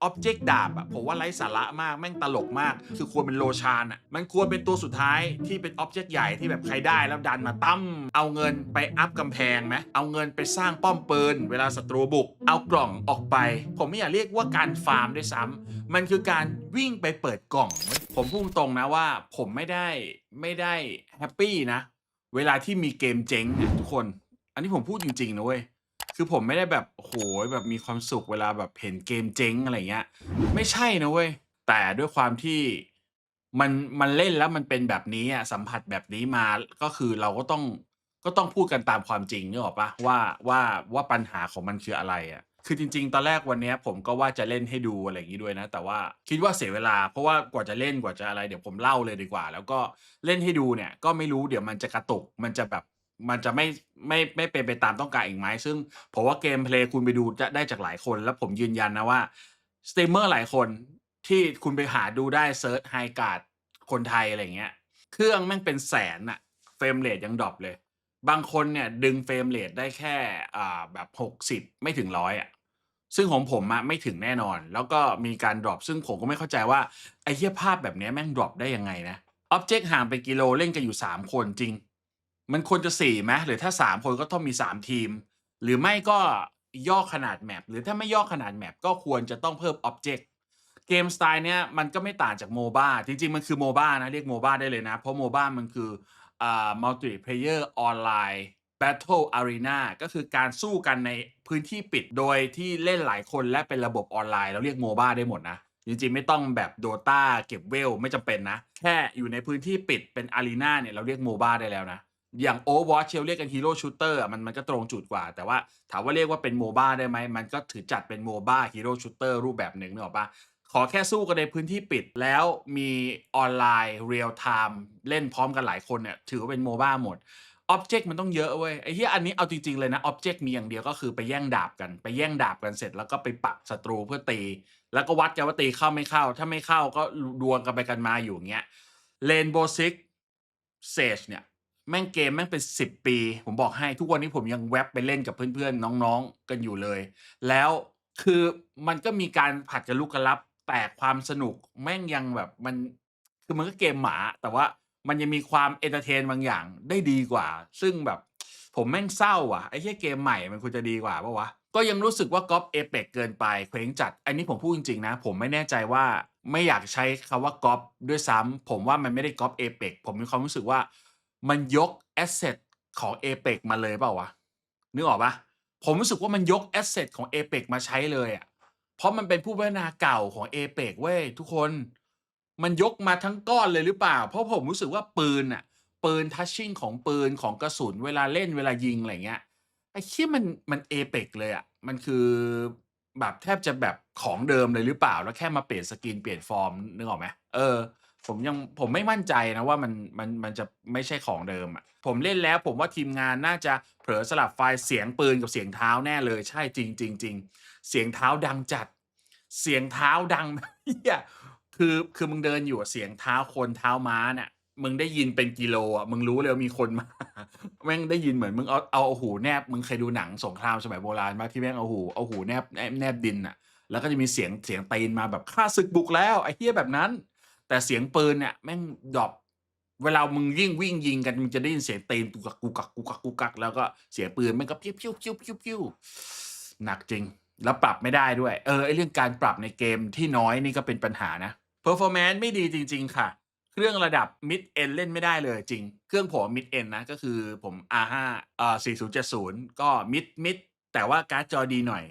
Object ดาบอะผมว่าไร้สาระมากแม่งตลกมากคือควรเป็นโลชานอะมันควรเป็นตัวสุดท้ายที่เป็น Object ใหญ่ที่แบบใครได้แล้วดันมาตั้มเอาเงินไปอัพกำแพงไหมเอาเงินไปสร้างป้อมปืนเวลาศัตรูบุกเอากล่องออกไปผมไม่อยากเรียกว่าการฟาร์มด้วยซ้ำมันคือการวิ่งไปเปิดกล่องเว้ยผมพูดตรงนะว่าผมไม่ได้แฮปปีนะเวลาที่มีเกมเจ๊งเนี่ยทุกคนอันนี้ผมพูดจริงๆนะเว้ย คือผมไม่ได้แบบโอ้โฮแบบมีความสุขเวลาแบบเห็นเกมเจ๊งอะไรเงี้ยไม่ใช่นะเว้ยแต่ด้วยความที่มันมันเล่นแล้วมันเป็นแบบนี้อะสัมผัสแบบนี้มาก็คือเราก็ต้องพูดกันตามความจริงนึกออกเปล่าว่าปัญหาของมันคืออะไรอะคือจริงๆตอนแรกวันเนี้ยผมก็ว่าจะเล่นให้ดูอะไรอย่างงี้ด้วยนะแต่ว่าคิดว่าเสียเวลาเพราะว่ากว่าจะเล่นกว่าจะอะไรเดี๋ยวผมเล่าเลยดีกว่าแล้วก็เล่นให้ดูเนี่ยก็ไม่รู้เดี๋ยวมันจะกระตุกมันจะแบบ มันจะไม่เป็นไปตามต้องการอีกไหมซึ่งผมว่าเกมเพลย์คุณไปดูจะได้จากหลายคนแล้วผมยืนยันนะว่าสตรีมเมอร์หลายคนที่คุณไปหาดูได้เซิร์ช HighGuard คนไทยอะไรอย่างเงี้ยเครื่องแม่งเป็นแสนน่ะเฟรมเรตยังดร็อปเลยบางคนเนี่ยดึงเฟรมเรตได้แค่แบบ60ไม่ถึง100อะซึ่งของผมอะไม่ถึงแน่นอนแล้วก็มีการดร็อปซึ่งผมก็ไม่เข้าใจว่าไอ้เหี้ยภาพแบบเนี้ยแม่งดร็อปได้ยังไงนะ อ็อบเจกต์ห่างเป็นกิโลเล่นกันอยู่3คนจริงมันควรจะ4ไหมหรือถ้า3คนก็ต้องมี3ทีมหรือไม่ก็ย่อขนาด map หรือถ้าไม่ย่อขนาด map ก็ควรจะต้องเพิ่มอ็อบเจกต์เกมสไตล์เนี้ยมันก็ไม่ต่างจาก MOBA จริงๆมันคือ MOBA นะเรียก MOBA ได้เลยนะเพราะ MOBA มันคือMultiplayer Online Battle Arena ก็คือการสู้กันในพื้นที่ปิดโดยที่เล่นหลายคนและเป็นระบบออนไลน์เราเรียก MOBA ได้หมดนะ จริงๆไม่ต้องแบบ Dota เก็บเวลไม่จำเป็นนะแค่อยู่ในพื้นที่ปิดเป็น Arena เนี่ยเราเรียก MOBA ได้แล้วนะอย่าง Overwatch เราเรียกกัน Hero Shooter อะมันก็ตรงจุดกว่าแต่ว่าถามว่าเรียกว่าเป็น MOBA ได้ไหมมันก็ถือจัดเป็น MOBA Hero Shooter รูปแบบหนึ่งนึกออกเปล่าขอแค่สู้กันในพื้นที่ปิดแล้วมีออนไลน์ Real Time เล่นพร้อมกันหลายคนเนี่ยถือว่าเป็น MOBA หมดอ็อบเจกต์มันต้องเยอะเว้ยไอ้เหี้ยอันนี้เอาจริงๆเลยนะอ็อบเจกต์มีอย่างเดียวก็คือไปแย่งดาบกันไปแย่งดาบกันเสร็จแล้วก็ไปปักศัตรูเพื่อตีแล้วก็วัดกันว่าตีเข้าไม่เข้าถ้าไม่เข้าก็ดวลกันไปกันมาอยู่อย่างเงี้ย Rainbow Six Siege เนี่ยแม่งเกมแม่งเป็น10ปีผมบอกให้ทุกวันนี้ผมยังแว็บไปเล่นกับเพื่อนๆน้องๆกันอยู่เลยแล้วคือมันก็มีการผลัดกันลุกกันลับแต่ความสนุกแม่งยังแบบมันคือมันก็เกมหมาแต่ว่ามันยังมีความเอนเทอร์เทนบางอย่างได้ดีกว่าซึ่งแบบผมแม่งเศร้าอะไอ้เหี้ยเกมใหม่มันควรจะดีกว่าเปล่าวะก็ยังรู้สึกว่าก๊อบ Apex เกินไปเคว้งจัดอันนี้ผมพูดจริงๆนะผมไม่แน่ใจว่าไม่อยากใช้คำว่าก๊อบด้วยซ้ำผมว่ามันไม่ได้ก๊อบ Apex ผมมีความรู้สึกว่ามันยกแอสเซตของ Apex มาเลยเปล่าวะนึกออกเปล่าผมรู้สึกว่ามันยกแอสเซตของ Apex มาใช้เลยอะ เพราะมันเป็นผู้พัฒนาเก่าของ Apex เว้ยทุกคนมันยกมาทั้งก้อนเลยหรือเปล่าเพราะผมรู้สึกว่าปืนน่ะปืน touching ของปืนของกระสุนเวลาเล่นเวลายิงอะไรเงี้ยไอ้เหี้ยมัน Apex เลยอะมันคือแบบแทบจะแบบของเดิมเลยหรือเปล่าแล้วแค่มาเปลี่ยน skin เปลี่ยนฟอร์มนึกออกไหมผมไม่มั่นใจนะว่ามันจะไม่ใช่ของเดิมอะผมเล่นแล้วผมว่าทีมงานน่าจะเผลอสลับไฟล์เสียงปืนกับเสียงเท้าแน่เลยใช่จริงๆๆ เสียงเท้าดังจัด เสียงเท้าดังแบบเหี้ยคือมึงเดินอยู่อะเสียงเท้าคนเท้าม้าเนี่ยมึงได้ยินเป็นกิโลอะมึงรู้เลยว่ามีคนมาแม่งได้ยินเหมือนมึงเอาหูแนบมึงเคยดูหนังสงครามสมัยโบราณเปล่าที่แม่งเอาหูแนบดินน่ะแล้วก็จะมีเสียงตีนมาแบบข้าศึกบุกแล้วไอ้เหี้ยแบบนั้นแต่เสียงปืนเนี่ยแม่งดร็อปเวลามึงยิ่งวิ่งยิงกันมึงจะได้ยินเสียงตีนกุกกักๆๆๆแล้วก็เสียงปืนแม่งก็พิ้วๆๆๆหนักจริง แล้วปรับไม่ได้ด้วยไอ้เรื่องการปรับในเกมที่น้อยนี่ก็เป็นปัญหานะ Performance ไม่ดีจริงๆค่ะเครื่องระดับ Mid End เล่นไม่ได้เลยจริงเครื่องผม Mid End นะก็คือผม R5 4070ก็ Mid แต่ว่าการ์ดจอดีหน่อย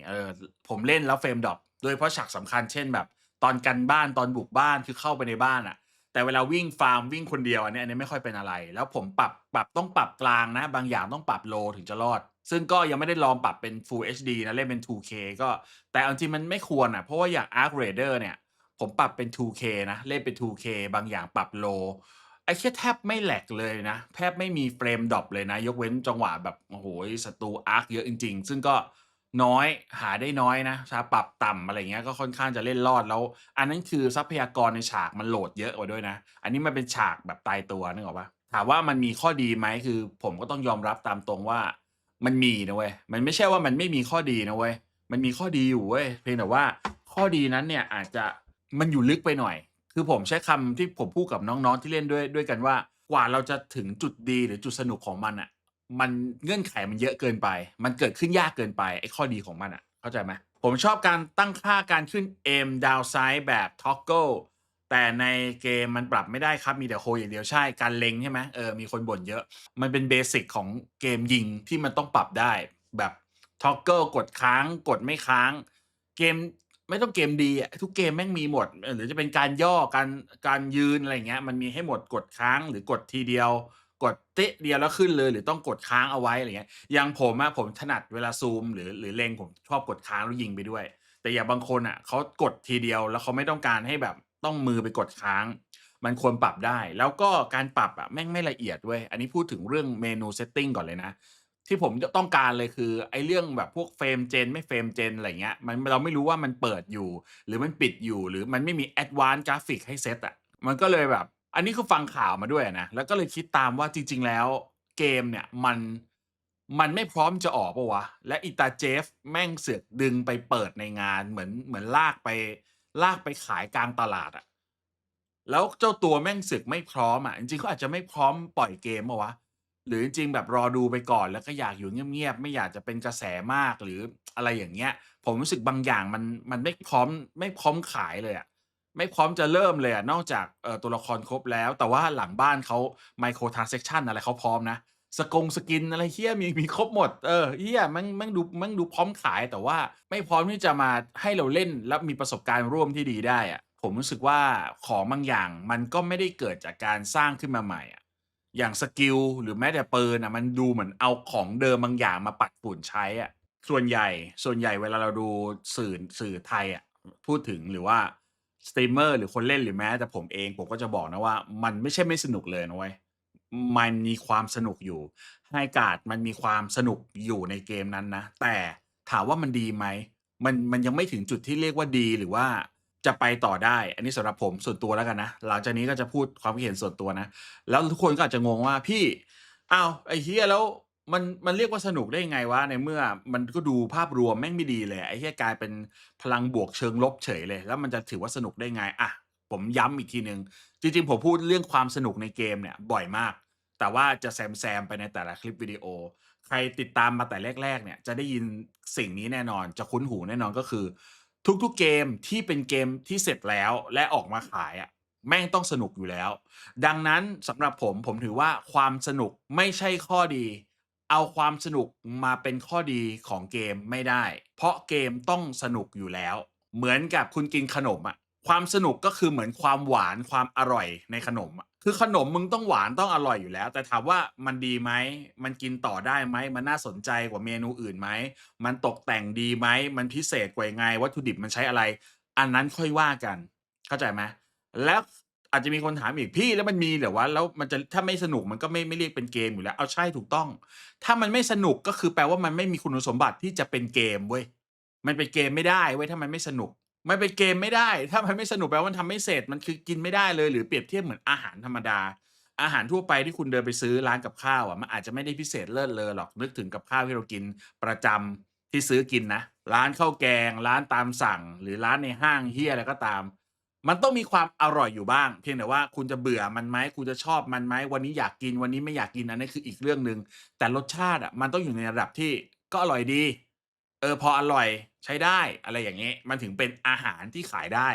ผมเล่นแล้วเฟรมดร็อปโดยเฉพาะฉากสำคัญเช่นแบบตอนกันบ้านตอนบุกบ้านคือเข้าไปในบ้านอะแต่เวลาวิ่งฟาร์มวิ่งคนเดียวอันนี้ไม่ค่อยเป็นอะไรแล้วผมปรับต้องปรับกลางนะบางอย่างต้องปรับ Low ถึงจะรอดซึ่งก็ยังไม่ได้ลองปรับเป็น Full HD นะเล่นเป็น 2K ก็แต่เอาจริงๆมันไม่ควรอะเพราะว่าอย่าง Arc Raider เนี่ยผมปรับเป็น 2K นะเล่นเป็น 2K บางอย่างปรับ Low ไอ้เหี้ยแทบไม่แ lag เลยนะแทบไม่มีเฟรมดร็อปเลยนะยกเว้นจังหวะแบบโอ้โฮศัตรู Arc เยอะจริงๆซึ่งก็น้อยหาได้น้อยนะถ้าปรับต่ำอะไรอย่างเงี้ยก็ค่อนข้างจะเล่นรอดแล้วอันนั้นคือทรัพยากรในฉากมันโหลดเยอะกว่าด้วยนะอันนี้มันเป็นฉากแบบตายตัวนึกออกเปล่าถามว่ามันมีข้อดีไหมคือผมก็ต้องยอมรับตามตรงว่ามันมีนะเว้ยมันไม่ใช่ว่ามันไม่มีข้อดีนะเว้ยมันมีข้อดีอยู่เว้ยเพียงแต่ว่าข ข้อดีนั้นเนี่ยอาจจะมันอยู่ลึกไปหน่อยคือผมใช้คำที่ผมพูดกับน้องๆที่เล่นด้วยกันว่ากว่าเราจะถึงจุดดีหรือจุดสนุกของมันน่ะมันเงื่อนไขมันเยอะเกินไปมันเกิดขึ้นยากเกินไปไอ้ข้อดีของมันอะเข้าใจไหมผมชอบการตั้งค่าการขึ้น Aim Down Sight แบบ Toggle แต่ในเกมมันปรับไม่ได้ครับมีแต่ Hold อย่างเดียวใช่การเล็งใช่ไหมมีคนบ่นเยอะมันเป็นเบสิกของเกมยิงที่มันต้องปรับได้แบบ Toggle กดค้างกดไม่ค้างเกมไม่ต้องเกมดีอะทุกเกมแม่งมีหมดหรือจะเป็นการย่อการยืนอะไรอย่างเงี้ยมันมีให้หมดกดค้างหรือ กดทีเดียวกดเต๊ะเดียวแล้วขึ้นเลยหรือต้องกดค้างเอาไว้อะไรอย่างเงี้ยอย่างผมอะผมถนัดเวลาซูมหรือเล็งผมชอบกดค้างแล้วยิงไปด้วยแต่อย่างบางคนน่ะเขากดทีเดียวแล้วเขาไม่ต้องการให้แบบต้องมือไปกดค้างมันควรปรับได้แล้วก็การปรับอะแม่งไม่ละเอียดเว้ยอันนี้พูดถึงเรื่องเมนู setting ก่อนเลยนะ ที่ผมจะต้องการเลยคือไอ้เรื่องแบบพวก frame gen ไม่ frame gen อะไรอย่างเงี้ยเราไม่รู้ว่ามันเปิดอยู่หรือมันปิดอยู่หรือมันไม่มี Advanced Graphics ให้เซตอะมันก็เลยแบบอันนี้คือฟังข่าวมาด้วยอะนะแล้วก็เลยคิดตามว่าจริงๆแล้วเกมเนี่ยมันไม่พร้อมจะออกเปล่าวะและอีตาเจฟแม่งเสือกดึงไปเปิดในงานเหมือนลากไปขายกลางตลาดอะแล้วเจ้าตัวแม่งเสือกไม่พร้อมอะจริงๆเขาอาจจะไม่พร้อมปล่อยเกมเปล่าวะ หรือจริงๆแบบรอดูไปก่อนแล้วก็อยากอยู่เงียบๆไม่อยากจะเป็นกระแสมากหรืออะไรอย่างเงี้ยผมรู้สึกบางอย่างมันไม่พร้อมขายเลยอะไม่พร้อมจะเริ่มเลยอะนอกจากตัวละครครบแล้วแต่ว่าหลังบ้านเขา microtransaction อะไรเขาพร้อมนะสกินอะไรเหี้ยมีครบหมดเหี้ยแม่งดูพร้อมขายแต่ว่าไม่พร้อมที่จะมาให้เราเล่นแล้วมีประสบการณ์ร่วมที่ดีได้อะผมรู้สึกว่าของบางอย่างมันก็ไม่ได้เกิดจากการสร้างขึ้นมาใหม่อะ อย่างสกิลหรือแม้แต่ปืนอะมันดูเหมือนเอาของเดิมบางอย่างมาปัดฝุ่นใช้อะส่วนใหญ่เวลาเราดูสื่อไทยอะพูดถึงหรือว่าสตรีมเมอร์หรือคนเล่นหรือแม้แต่ผมเองผมก็จะบอกนะว่ามันไม่ใช่ไม่สนุกเลยนะเว้ยมันมีความสนุกอยู่ High Guard มันมีความสนุกอยู่ในเกมนั้นนะแต่ถามว่ามันดีไหมมันยังไม่ถึงจุดที่เรียกว่าดีหรือว่าจะไปต่อได้อันนี้สำหรับผมส่วนตัวแล้วกันนะหลังจากนี้ก็จะพูดความคิดเห็นส่วนตัวนะ แล้วทุกคนก็อาจจะงงว่าพี่อ้าวไอ้เหี้ยแล้วมันเรียกว่าสนุกได้ยังไงวะในเมื่อมันก็ดูภาพรวมแม่งไม่ดีเลยไอ้เหี้ยกลายเป็นพลังบวกเชิงลบเฉยเลยแล้วมันจะถือว่าสนุกได้ไงอะผมย้ำอีกทีหนึ่งจริงๆผมพูดเรื่องความสนุกในเกมเนี่ยบ่อยมากแต่ว่าจะแซมๆไปในแต่ละคลิปวิดีโอใครติดตามมาแต่แรกๆเนี่ยจะได้ยินสิ่งนี้แน่นอนจะคุ้นหูแน่นอนก็คือทุกๆเกมที่เป็นเกมที่เสร็จแล้วและออกมาขายอะแม่งต้องสนุกอยู่แล้ว ดังนั้นสำหรับผมถือว่าความสนุกไม่ใช่ข้อดีเอาความสนุกมาเป็นข้อดีของเกมไม่ได้เพราะเกมต้องสนุกอยู่แล้วเหมือนกับคุณกินขนมอะความสนุกก็คือเหมือนความหวานความอร่อยในขนมอะคือขนมมึงต้องหวานต้องอร่อยอยู่แล้วแต่ถามว่ามันดีไหมมันกินต่อได้ไหมมันน่าสนใจกว่าเมนูอื่นไหมมันตกแต่งดีไหมมันพิเศษกว่ายังไงวัตถุดิบมันใช้อะไรอันนั้นค่อยว่ากันเข้าใจไหม แล้วอาจจะมีคนถามอีกพี่แล้วมันมีเหรอวะแล้วมันจะถ้าไม่สนุกมันก็ไม่เรียกเป็นเกมอยู่แล้วอ้าวใช่ถูกต้องถ้ามันไม่สนุกก็คือแปลว่ามันไม่มีคุณสมบัติที่จะเป็นเกมเว้ยมันเป็นเกมไม่ได้เว้ยถ้ามันไม่สนุกมันเป็นเกมไม่ได้ถ้ามันไม่สนุกแปลว่ามันทำไม่เสร็จมันคือกินไม่ได้เลยหรือเปรียบเทียบเหมือนอาหารธรรมดาอาหารทั่วไปที่คุณเดินไปซื้อร้านกับข้าวอะมันอาจจะไม่ได้พิเศษเลิศเลอหรอกนึกถึงกับข้าวที่เรากินประจำที่ซื้อกินนะร้านข้าวแกงร้านตามสั่งหรือร้านในห้างเหี้ยอะไรก็ตาม มันต้องมีความอร่อยอยู่บ้างเพียงแต่ว่าคุณจะเบื่อมันไหมคุณจะชอบมันไหมวันนี้อยากกินวันนี้ไม่อยากกินอันนั้นคืออีกเรื่องหนึ่งแต่รสชาติอะมันต้องอยู่ในระดับที่ก็อร่อยดีพออร่อยใช้ได้อะไรอย่างงี้มันถึงเป็นอาหารที่ขายได้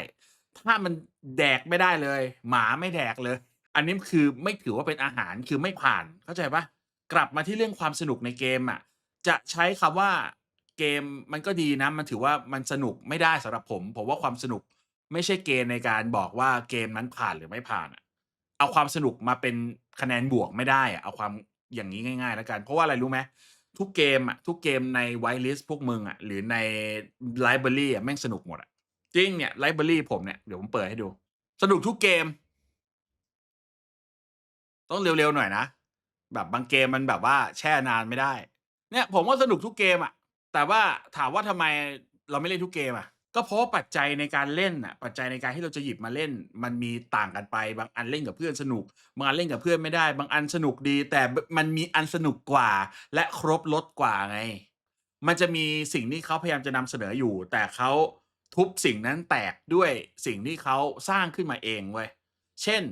ถ้ามันแดกไม่ได้เลยหมาไม่แดกเลยอันนี้คือไม่ถือว่าเป็นอาหารคือไม่ผ่านเข้าใจเปล่ากลับมาที่เรื่องความสนุกในเกมอะจะใช้คำว่าเกมมันก็ดีนะมันถือว่ามันสนุกไม่ได้สำหรับผมว่าความสนุก ไม่ใช่เกณฑ์ในการบอกว่าเกมนั้นผ่านหรือไม่ผ่านอะเอาความสนุกมาเป็นคะแนนบวกไม่ได้อะเอาความอย่างงี้ง่ายๆแล้วกันเพราะว่าอะไรรู้ไหมทุกเกมอะทุกเกมใน white list พวกมึงอะหรือในไลบรารีอะแม่งสนุกหมดอะจริงเนี่ยไลบรารีผมเนี่ยเดี๋ยวผมเปิดให้ดูสนุกทุกเกม ต้องเร็วๆหน่อยนะแบบบางเกมมันแบบว่าแช่นานไม่ได้เนี่ยผมว่าสนุกทุกเกมอะแต่ว่าถามว่าทำไมเราไม่เล่นทุกเกมอะก็เพราะว่าปัจจัยในการเล่นน่ะปัจจัยในการที่เราจะหยิบมาเล่นมันมีต่างกันไปบางอันเล่นกับเพื่อนสนุกบางอันเล่นกับเพื่อนไม่ได้บางอันสนุกดีแต่มันมีอันสนุกกว่าและครบรสกว่าไงมันจะมีสิ่งที่เขาพยายามจะนำเสนออยู่แต่เขา ทุบสิ่งนั้นแตกด้วยสิ่งที่เขาสร้างขึ้นมาเองเว้ยเช่น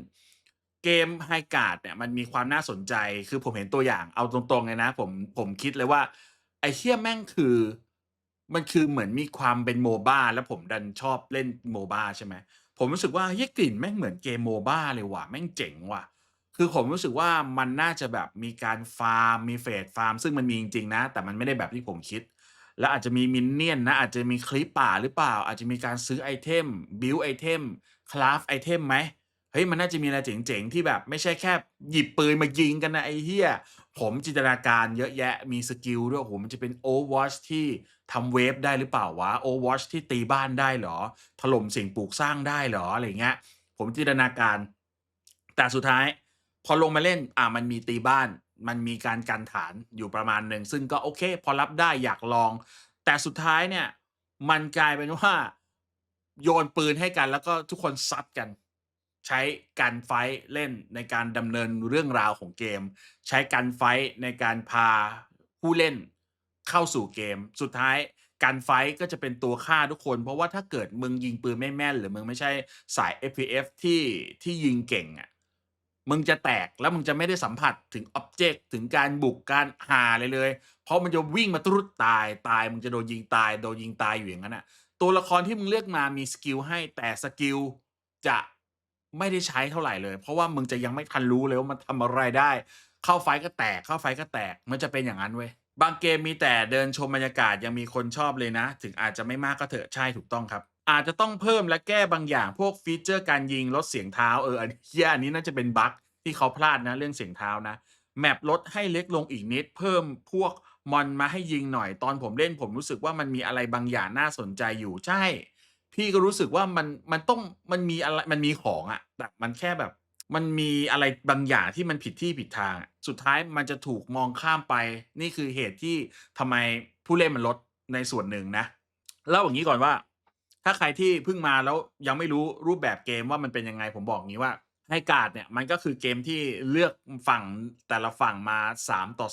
เกม High Guard เนี่ยมันมีความน่าสนใจคือผมเห็นตัวอย่างเอาตรงๆเลยนะผมคิดเลยว่าไอ้เหี้ยแม่งคือมันคือเหมือนมีความเป็น MOBA แล้วผมดันชอบเล่น MOBA ใช่ไหมผมรู้สึกว่าเฮ้ยกลิ่นแม่งเหมือนเกม MOBA เลยว่ะแม่งเจ๋งว่ะ คือผมรู้สึกว่ามันน่าจะแบบมีการฟาร์มมีเฟสฟาร์มซึ่งมันมีจริงๆนะแต่มันไม่ได้แบบที่ผมคิดแล้วอาจจะมี Minion นะอาจจะมีคลิปป่าหรือเปล่าอาจจะมีการซื้อไอเทมบิลด์ไอเทมคราฟต์ไอเทมไหมเฮ้ยมันน่าจะมีอะไรเจ๋งๆที่แบบไม่ใช่แค่หยิบปืนมายิงกันนะไอ้เหี้ยผมจินตนาการเยอะแยะมีสกิลด้วยโอ้โฮมันจะเป็น Overwatch ที่ทำเวฟได้หรือเปล่าวะ Overwatch ที่ตีบ้านได้เหรอถล่มสิ่งปลูกสร้างได้เหรออะไรอย่างเงี้ย ผมจินตนาการแต่สุดท้ายพอลงมาเล่นมันมีตีบ้านมันมีการกันฐานอยู่ประมาณหนึ่งซึ่งก็โอเคพอรับได้อยากลองแต่สุดท้ายเนี่ยมันกลายเป็นว่าโยนปืนให้กันแล้วก็ทุกคนซัดกันใช้ Gunfight เล่นในการดำเนินเรื่องราวของเกมใช้ Gunfight ในการพาผู้เล่นเข้าสู่เกมสุดท้าย Gunfight ก็จะเป็นตัวฆ่าทุกคนเพราะว่าถ้าเกิดมึงยิงปืนไม่แม่นหรือมึงไม่ใช่สาย FPS ที่ยิงเก่งอะมึงจะแตกแล้วมึงจะไม่ได้สัมผัสถึงอ็อบเจกต์ถึงการบุกการห่าอะไรเลยเพราะมันจะวิ่งมาตุ๊ดตายมึงจะโดนยิงตายโดนยิงตายอยู่อย่างนั้นน่ะตัวละครที่มึงเลือกมามีสกิลให้แต่สกิลจะไม่ได้ใช้เท่าไรเลยเพราะว่ามึงจะยังไม่ทันรู้เลยว่ามันทำอะไรได้เข้าไฟต์ก็แตกเข้าไฟต์ก็แตกมันจะเป็นอย่างงั้นเว้ย บางเกมมีแต่เดินชมบรรยากาศยังมีคนชอบเลยนะถึงอาจจะไม่มากก็เถอะใช่ถูกต้องครับอาจจะต้องเพิ่มและแก้บางอย่างพวกฟีเชอร์การยิงลดเสียงเท้าอันเหี้ยอันนี้น่าจะเป็นบักที่เขาพลาดนะเรื่องเสียงเท้านะ map ลดให้เล็กลงอีกนิดเพิ่มพวกมอนมาให้ยิงหน่อยตอนผมเล่นผมรู้สึกว่ามันมีอะไรบางอย่างน่าสนใจอยู่ใช่พี่ก็รู้สึกว่ามันต้องมันมีอะไรมันมีของอะแต่มันแค่แบบมันมีอะไรบางอย่างที่มันผิดที่ผิดทางอะสุดท้ายมันจะถูกมองข้ามไปนี่คือเหตุที่ทำไมผู้เล่นมันลดในส่วนหนึ่งนะเล่าอย่างงี้ก่อนว่าถ้าใครที่เพิ่งมาแล้วยังไม่รู้รูปแบบเกมว่ามันเป็นยังไงผมบอกงี้ว่า High-Guard เนี่ยมันก็คือเกมที่เลือกฝั่งแต่ละฝั่งมา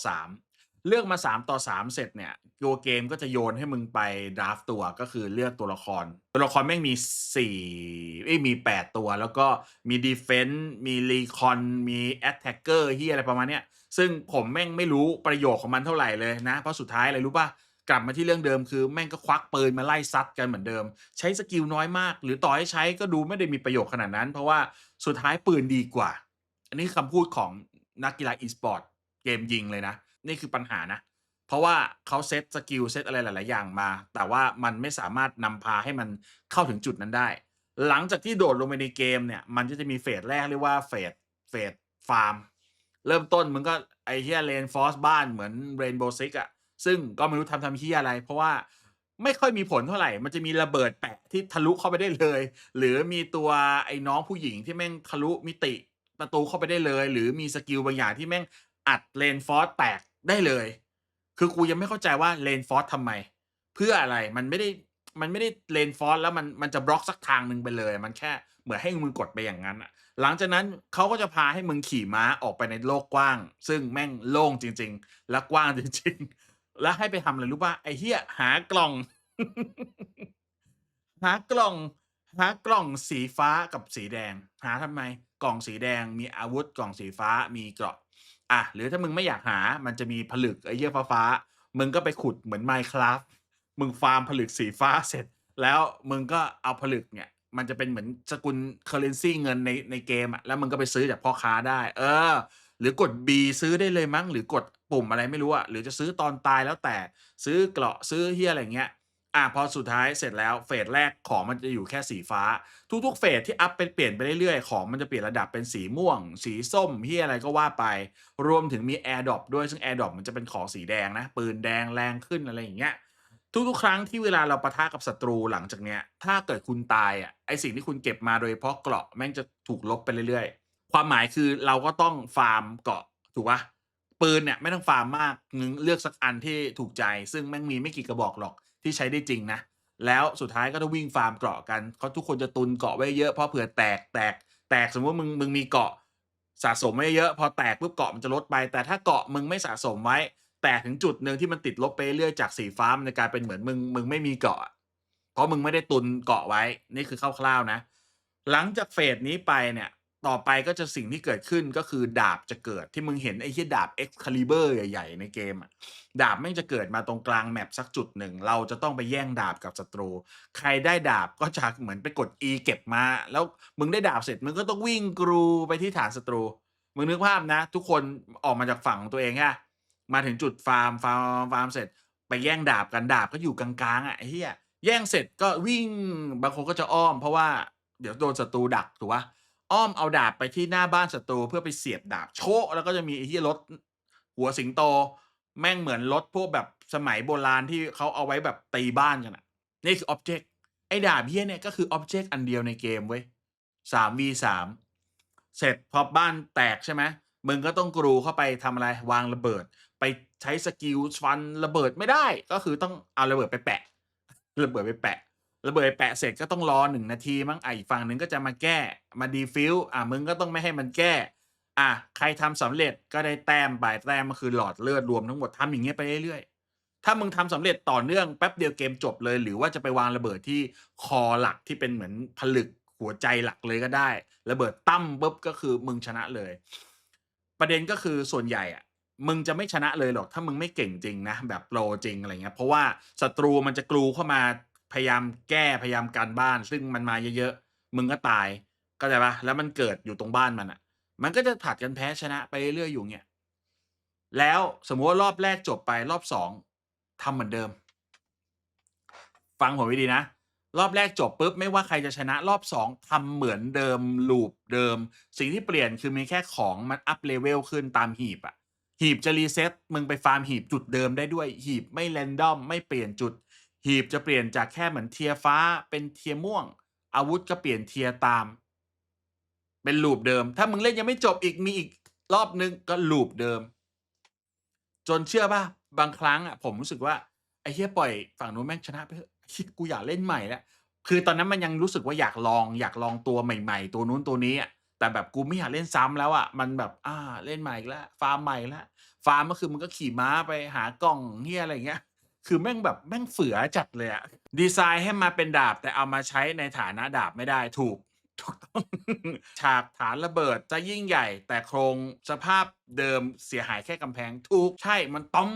3-3เลือกมา3-3เสร็จเนี่ยตัวเกมก็จะโยนให้มึงไปดราฟต์ตัวก็คือเลือกตัวละครแม่งมี4เอ๊ยมี8ตัวแล้วก็มี Defense มี Recon มี Attacker เหี้ยอะไรประมาณเนี้ยซึ่งผมแม่งไม่รู้ประโยชน์ของมันเท่าไรเลยนะเพราะสุดท้ายอะไรรู้เปล่ากลับมาที่เรื่องเดิมคือแม่งก็ควักปืนมาไล่ซัดกันเหมือนเดิมใช้สกิลน้อยมากหรือต่อให้ใช้ก็ดูไม่ได้มีประโยชน์ขนาดนั้นเพราะว่าสุดท้ายปืนดีกว่าอันนี้คำพูดของนักกีฬา e-sport เกมยิงเลยนะนี่คือปัญหานะเพราะว่าเขาเซตสกิลเซตอะไรหลายๆอย่างมาแต่ว่ามันไม่สามารถนำพาให้มันเข้าถึงจุดนั้นได้หลังจากที่โดดลงไปในเกมเนี่ยมันก็จะมีเฟสแรกเรียกว่าเฟสฟาร์มเริ่มต้นมึงก็ไอ้เหี้ย Reinforce บ้านเหมือน Rainbow Six อะ ซึ่งก็ไม่รู้ทำเหี้ยอะไรเพราะว่าไม่ค่อยมีผลเท่าไรมันจะมีระเบิดแปะที่ทะลุเข้าไปได้เลยหรือมีตัวไอ้น้องผู้หญิงที่แม่งทะลุมิติประตูเข้าไปได้เลยหรือมีสกิลบางอย่างที่แม่งอัด Reinforce แตกได้เลยคือกูยังไม่เข้าใจว่า Reinforce ทำไมเพื่ออะไรมันไม่ได้ Reinforce แล้วมันจะบล็อกสักทางหนึ่งไปเลยมันแค่เหมือนให้มึงกดไปอย่างงั้นน่ะหลังจากนั้นเขาก็จะพาให้มึงขี่ม้าออกไปในโลกกว้างซึ่งแม่งโล่งจริงๆและกว้างจริงๆ แล้วให้ไปทำอะไรรู้เปล่าไอ้เหี้ยหากล่องหากล่องหากล่องสีฟ้ากับสีแดงหาทำไมกล่องสีแดงมีอาวุธกล่องสีฟ้ามีเกราะหรือถ้ามึงไม่อยากหามันจะมีผลึกไอ้เหี้ยฟ้าๆมึงก็ไปขุดเหมือน Minecraft มึงฟาร์มผลึกสีฟ้าเสร็จแล้วมึงก็เอาผลึกเนี่ยมันจะเป็นเหมือนสกุลเคอร์เรนซีเงินในเกมอะแล้วมึงก็ไปซื้อจากพ่อค้าได้หรือกด B ซื้อได้เลยมั้งหรือกดปุ่มอะไรไม่รู้อะหรือจะซื้อตอนตายแล้วแต่ซื้อเกราะซื้อเหี้ยอะไรอย่างเงี้ยพอสุดท้ายเสร็จแล้วเฟสแรกของมันจะอยู่แค่สีฟ้าทุกๆเฟสที่อัปเป็นเปลี่ยนไปเรื่อยๆของมันจะเปลี่ยนระดับเป็นสีม่วงสีส้มเหี้ยอะไรก็ว่าไปรวมถึงมี Airdrop ด้วยซึ่ง Airdrop มันจะเป็นของสีแดงนะปืนแดงแรงขึ้นอะไรอย่างเงี้ยทุกๆครั้งที่เวลาเราปะทะกับศัตรูหลังจากเนี้ยถ้าเกิดคุณตายอะไอ้สิ่งที่คุณเก็บมาโดยเฉพาะเกราะแม่งจะถูกลบไปเรื่อยๆความหมายคือเราก็ต้องฟาร์มเกราะ ถูกเปล่าปืนเนี่ยไม่ต้องฟาร์มมากเลือกสักอันที่ถูกใจซึ่งแม่งมีไม่กี่กระบอกหรอกที่ใช้ได้จริงนะแล้วสุดท้ายก็ต้องวิ่งฟาร์มเกราะกันเขาทุกคนจะตุนเกราะไว้เยอะเพราะเผื่อแตกสมมุติว่ามึงมีเกราะสะสมไว้เยอะพอแตกปุ๊บเกราะมันจะลดไปแต่ถ้าเกราะมึงไม่สะสมไว้แตกถึงจุดหนึ่งที่มันติดลบไปเรื่อยๆจากสีฟ้ามันจะกลายเป็นเหมือนมึงไม่มีเกราะอะ เพราะมึงไม่ได้ตุนเกาะไว้นี่คือคร่าวๆนะหลังจากเฟสนี้ไปเนี่ยต่อไปก็จะสิ่งที่เกิดขึ้นก็คือดาบจะเกิดที่มึงเห็นไอ้เหี้ยดาบ Excalibur ใหญ่ๆในเกมอะดาบแม่งจะเกิดมาตรงกลางแมปสักจุดหนึ่งเราจะต้องไปแย่งดาบกับศัตรูใครได้ดาบก็จะเหมือนไปกด E เก็บมาแล้วมึงได้ดาบเสร็จมึงก็ต้องวิ่งกรูไปที่ฐานศัตรูมึงนึกภาพนะทุกคนออกมาจากฝั่งของตัวเองใช่มาถึงจุดฟาร์มเสร็จไปแย่งดาบกันดาบก็อยู่กลางๆอะไอ้เหี้ยแย่งเสร็จก็วิ่งบางคนก็จะอ้อมเพราะว่าเดี๋ยวโดนศัตรูดักถูกเปล่าอ้อมเอาดาบไปที่หน้าบ้านศัตรูเพื่อไปเสียบดาบโชะแล้วก็จะมีไอ้เหี้ยรถหัวสิงโตแม่งเหมือนรถพวกแบบสมัยโบราณที่เขาเอาไว้แบบตีบ้านกันน่ะนี่คืออ็อบเจกต์ไอ้ดาบเหี้ยเนี่ยก็คืออ็อบเจกต์อันเดียวในเกมเว้ย3v3เสร็จพอบ้านแตกใช่ไหมมึงก็ต้องกรูเข้าไปทำอะไรวางระเบิดไปใช้สกิลฟันระเบิดไม่ได้ก็คือต้องเอาระเบิดไปแปะระเบิดไปแปะ ระเบิดแปะเสร็จก็ต้องรอ1นาทีมั้งอีกฝั่งหนึ่งก็จะมาแก้มา defuse มึงก็ต้องไม่ให้มันแก้ใครทำสำเร็จก็ได้แต้มไปแต้มก็คือหลอดเลือดรวมทั้งหมดทำอย่างเงี้ยไปเรื่อยๆถ้ามึงทำสำเร็จต่อเนื่องแป๊บเดียวเกมจบเลยหรือว่าจะไปวางระเบิดที่คอหลักที่เป็นเหมือนผลึกหัวใจหลักเลยก็ได้ระเบิดตั้มปุ๊บก็คือมึงชนะเลยประเด็นก็คือส่วนใหญ่มึงจะไม่ชนะเลยหรอกถ้ามึงไม่เก่งจริงนะแบบโปรจริงอะไรเงี้ยเพราะว่าศัตรูมันจะกรูเข้ามาพยายามแก้พยายามการบ้านซึ่งมันมาเยอะๆมึงก็ตายเข้าใจเปล่าแล้วมันเกิดอยู่ตรงบ้านมันมันก็จะผลัดกันแพ้ชนะไปเรื่อยๆอยู่เงี้ยแล้วสมมุติว่ารอบแรกจบไปรอบ2ทำเหมือนเดิมฟังผมให้ดีนะรอบแรกจบปุ๊บไม่ว่าใครจะชนะรอบ2ทำเหมือนเดิม loop เดิมสิ่งที่เปลี่ยนคือมีแค่ของมันอัป level ขึ้นตามหีบหีบจะ reset มึงไปฟาร์มหีบจุดเดิมได้ด้วยหีบไม่ random ไม่เปลี่ยนจุดหีบจะเปลี่ยนจากแค่เหมือนเทียร์ฟ้าเป็นเทียร์ม่วงอาวุธก็เปลี่ยนเทียร์ตามเป็น loop เดิมถ้ามึงเล่นยังไม่จบอีกมีอีกรอบหนึ่งก็ loop เดิมจนเชื่อเปล่าบางครั้งผมรู้สึกว่าไอ้เหี้ยปล่อยฝั่งนู้นแม่งชนะไปเถอะเหี้ยกูอยากเล่นใหม่แล้วคือตอนนั้นมันยังรู้สึกว่าอยากลองตัวใหม่ๆตัวนู้นตัวนี้แต่แบบกูไม่อยากเล่นซ้ำแล้วมันแบบเล่นใหม่อีกแล้วฟาร์มใหม่อีกแล้วฟาร์มก็คือมึงก็ขี่ม้าไปหากล่องเหี้ยอะไรอย่างเงี้ยคือแม่งแบบแม่งเฝือจัดเลยดีไซน์ให้มาเป็นดาบแต่เอามาใช้ในฐานะดาบไม่ได้ถูกต้องฉากฐานระเบิดจะยิ่งใหญ่แต่โครงสภาพเดิมเสียหายแค่กำแพงถูกใช่มันต้อม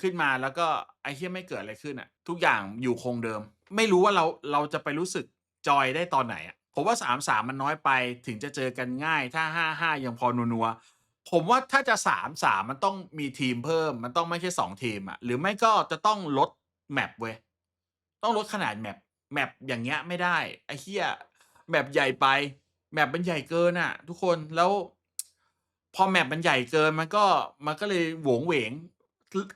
ขึ้นมาแล้วก็ไอ้เหี้ยไม่เกิดอะไรขึ้นทุกอย่างอยู่คงเดิมไม่รู้ว่าเราจะไปรู้สึกจอยได้ตอนไหนผมว่า3-3มันน้อยไปถึงจะเจอกันง่ายถ้า5-5ยังพอนัวๆผมว่าถ้าจะ3-3มันต้องมีทีมเพิ่มมันต้องไม่ใช่2ทีมหรือไม่ก็จะต้องลดแมปเว้ยต้องลดขนาดแมปอย่างเงี้ยไม่ได้ไอ้เหี้ย แมปใหญ่ไปแมปมันใหญ่เกินทุกคนแล้วพอแมปมันใหญ่เกินมันก็เลยโหวงเหวง